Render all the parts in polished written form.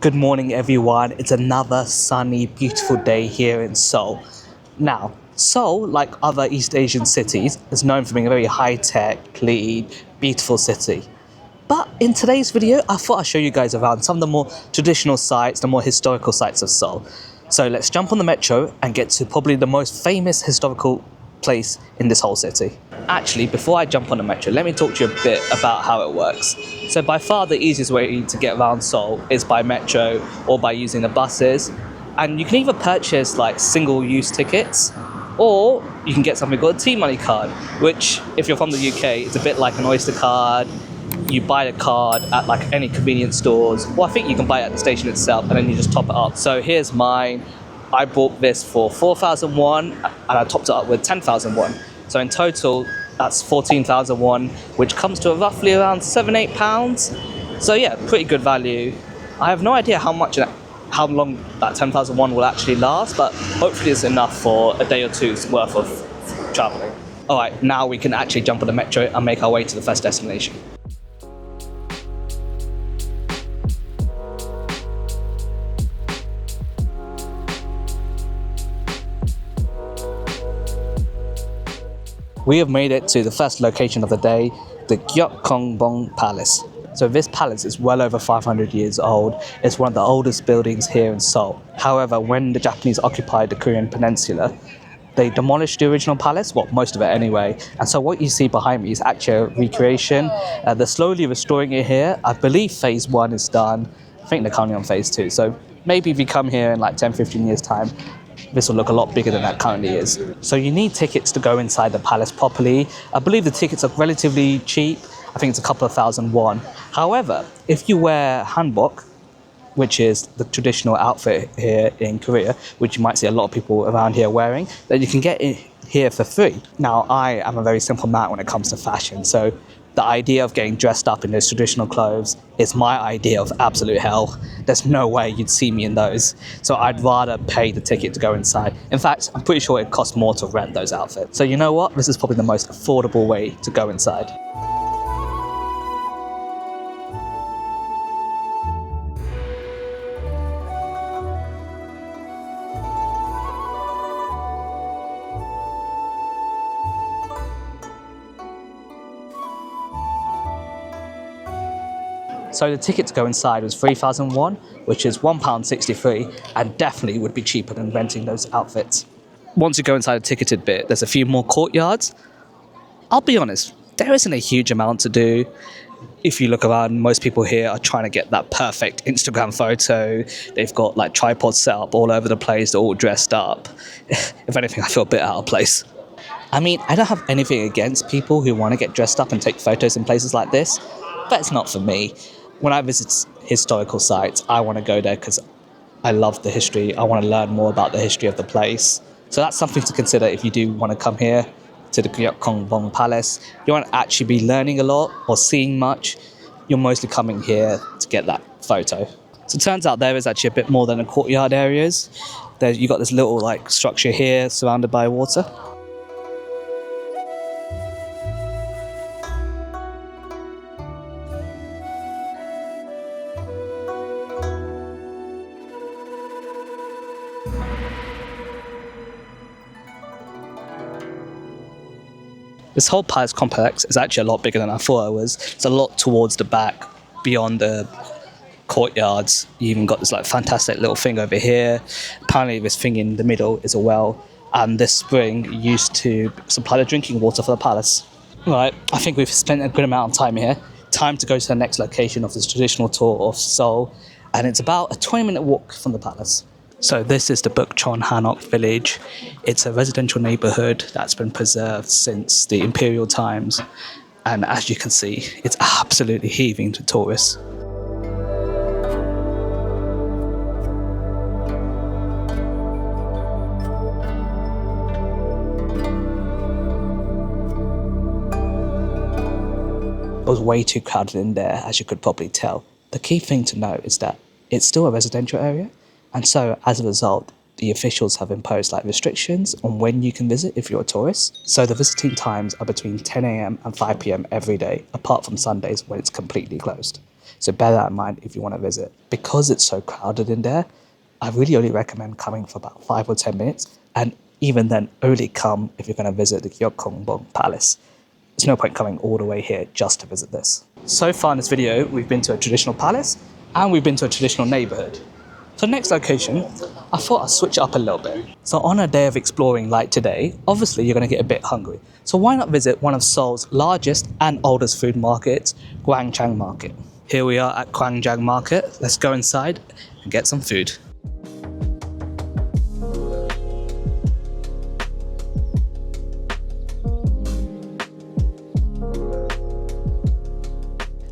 Good morning, everyone. It's another sunny, beautiful day here in Seoul. Now, Seoul, like other East Asian cities, is known for being a very high-tech, clean, beautiful city. But in today's video, I thought I'd show you guys around some of the more traditional sites, the more historical sites of Seoul. So let's jump on the metro and get to probably the most famous historical place in this whole city. Actually, before I jump on the metro, let me talk to you a bit about how it works. So by far the easiest way to get around Seoul is by metro or by using the buses. And you can either purchase like single-use tickets, or you can get something called a T-Money card, which if you're from the UK, it's a bit like an Oyster card. You buy the card at like any convenience stores, or I think you can buy it at the station itself, and then you just top it up. So here's mine. I bought this for 4,000 won, and I topped it up with 10,000 won. So in total, that's 14,000 won, which comes to roughly around £7-8. So yeah, pretty good value. I have no idea how long that 10,000 won will actually last, but hopefully it's enough for a day or two's worth of traveling. All right, now we can actually jump on the metro and make our way to the first destination. We have made it to the first location of the day, the Gyeongbokgung Palace. So this palace is well over 500 years old. It's one of the oldest buildings here in Seoul. However, when the Japanese occupied the Korean peninsula, they demolished the original palace, well, most of it anyway. And so what you see behind me is actually a recreation. They're slowly restoring it here. I believe phase 1 is done. I think they're currently on phase 2. So maybe if you come here in like 10-15 years time, this will look a lot bigger than that currently is. So you need tickets to go inside the palace properly. I believe the tickets are relatively cheap. I think it's a couple of thousand won. However, if you wear hanbok, which is the traditional outfit here in Korea, which you might see a lot of people around here wearing, then you can get it here for free. Now, I am a very simple man when it comes to fashion, so the idea of getting dressed up in those traditional clothes is my idea of absolute hell. There's no way you'd see me in those. So I'd rather pay the ticket to go inside. In fact, I'm pretty sure it costs more to rent those outfits. So you know what? This is probably the most affordable way to go inside. So the ticket to go inside was 3,000 won, which is £1.63, and definitely would be cheaper than renting those outfits. Once you go inside the ticketed bit, there's a few more courtyards. I'll be honest, there isn't a huge amount to do. If you look around, most people here are trying to get that perfect Instagram photo. They've got like tripods set up all over the place, they're all dressed up. If anything, I feel a bit out of place. I mean, I don't have anything against people who want to get dressed up and take photos in places like this, but it's not for me. When I visit historical sites, I want to go there because I love the history. I want to learn more about the history of the place. So that's something to consider if you do want to come here to the Gyeongbokgung Palace. You won't actually be learning a lot or seeing much. You're mostly coming here to get that photo. So it turns out there is actually a bit more than a courtyard areas. You got this little like structure here surrounded by water. This whole palace complex is actually a lot bigger than I thought it was. It's a lot towards the back, beyond the courtyards. You even got this like fantastic little thing over here. Apparently this thing in the middle is a well, and this spring used to supply the drinking water for the palace. Right, I think we've spent a good amount of time here. Time to go to the next location of this traditional tour of Seoul, and it's about a 20-minute walk from the palace. So this is the Bukchon Hanok village. It's a residential neighborhood that's been preserved since the imperial times. And as you can see, it's absolutely heaving to tourists. It was way too crowded in there, as you could probably tell. The key thing to note is that it's still a residential area. And so, as a result, the officials have imposed like restrictions on when you can visit if you're a tourist. So the visiting times are between 10 a.m. and 5 p.m. every day, apart from Sundays when it's completely closed. So bear that in mind if you want to visit. Because it's so crowded in there, I really only recommend coming for about 5 or 10 minutes, and even then only come if you're going to visit the Gyeongbokgung Palace. There's no point coming all the way here just to visit this. So far in this video, we've been to a traditional palace and we've been to a traditional neighborhood. For the next location, I thought I'd switch it up a little bit. So on a day of exploring like today, obviously you're going to get a bit hungry. So why not visit one of Seoul's largest and oldest food markets, Gwangjang Market. Here we are at Gwangjang Market. Let's go inside and get some food.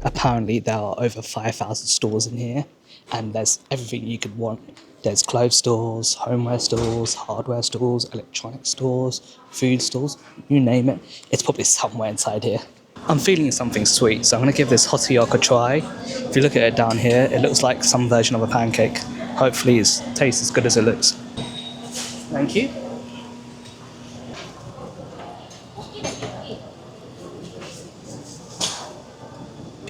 Apparently there are over 5,000 stores in here, and there's everything you could want. There's clothes stores, homeware stores, hardware stores, electronic stores, food stores, you name it. It's probably somewhere inside here. I'm feeling something sweet, so I'm going to give this hotteok a try. If you look at it down here, it looks like some version of a pancake. Hopefully it tastes as good as it looks. Thank you.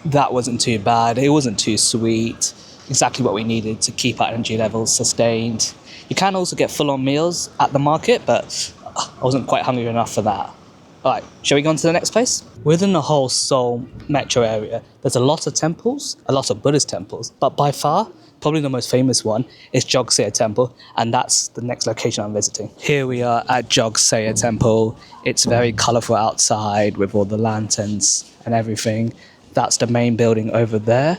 That wasn't too bad. It wasn't too sweet. Exactly what we needed to keep our energy levels sustained. You can also get full-on meals at the market, but I wasn't quite hungry enough for that. Alright, shall we go on to the next place? Within the whole Seoul metro area, there's a lot of temples, a lot of Buddhist temples, but by far, probably the most famous one is Jogseya Temple, and that's the next location I'm visiting. Here we are at Jogseya Temple. It's very colourful outside with all the lanterns and everything. That's the main building over there.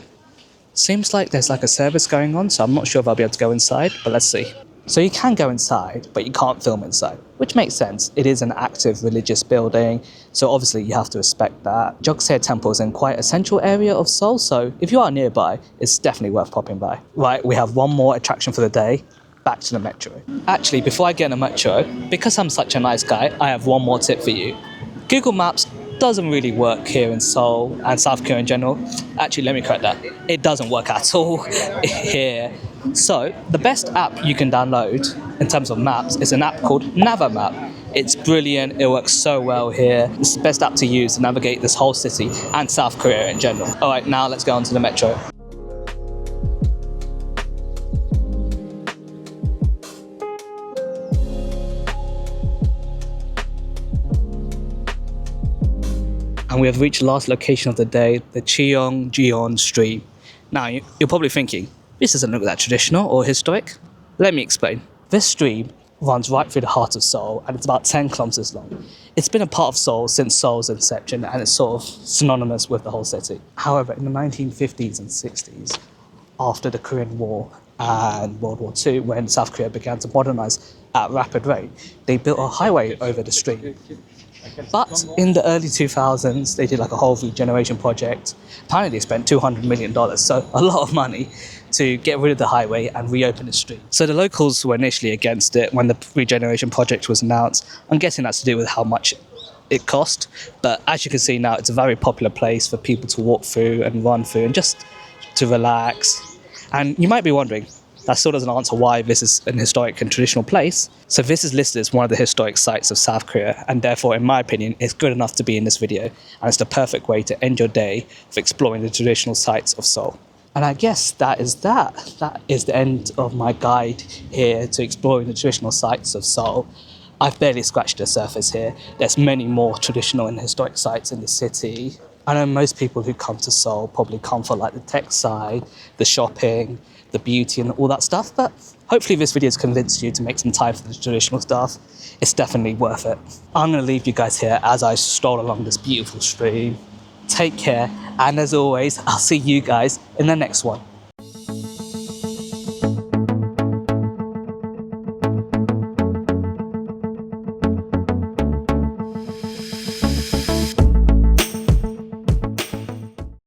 Seems like there's like a service going on, so I'm not sure if I'll be able to go inside, but let's see. So you can go inside, but you can't film inside, which makes sense. It is an active religious building, so obviously you have to respect that. Jogseya Temple is in quite a central area of Seoul, so if you are nearby, it's definitely worth popping by. Right, we have one more attraction for the day. Back to the metro. Actually, before I get in the metro, because I'm such a nice guy, I have one more tip for you. Google Maps doesn't really work here in Seoul and South Korea in general. Actually, let me correct that. It doesn't work at all here. So the best app you can download in terms of maps is an app called Navamap. It's brilliant. It works so well here. It's the best app to use to navigate this whole city and South Korea in general. All right, now let's go on to the metro. And we have reached the last location of the day, the Cheonggyecheon street. Now, you're probably thinking, this doesn't look that traditional or historic. Let me explain. This street runs right through the heart of Seoul, and it's about 10 kilometers long. It's been a part of Seoul since Seoul's inception, and it's sort of synonymous with the whole city. However, in the 1950s and 60s, after the Korean War and World War II, when South Korea began to modernize at a rapid rate, they built a highway over the street. But in the early 2000s, they did like a whole regeneration project. Apparently they spent $200 million, so a lot of money to get rid of the highway and reopen the street. So the locals were initially against it when the regeneration project was announced. I'm guessing that's to do with how much it cost. But as you can see now, it's a very popular place for people to walk through and run through and just to relax. And you might be wondering, that still doesn't answer why this is an historic and traditional place. So this is listed as one of the historic sites of South Korea, and therefore, in my opinion, it's good enough to be in this video, and it's the perfect way to end your day of exploring the traditional sites of Seoul. And I guess that is that. That is the end of my guide here to exploring the traditional sites of Seoul. I've barely scratched the surface here. There's many more traditional and historic sites in the city. I know most people who come to Seoul probably come for like the tech side, the shopping, the beauty and all that stuff, but hopefully this video has convinced you to make some time for the traditional stuff. It's definitely worth it. I'm going to leave you guys here as I stroll along this beautiful street. Take care, and as always, I'll see you guys in the next one.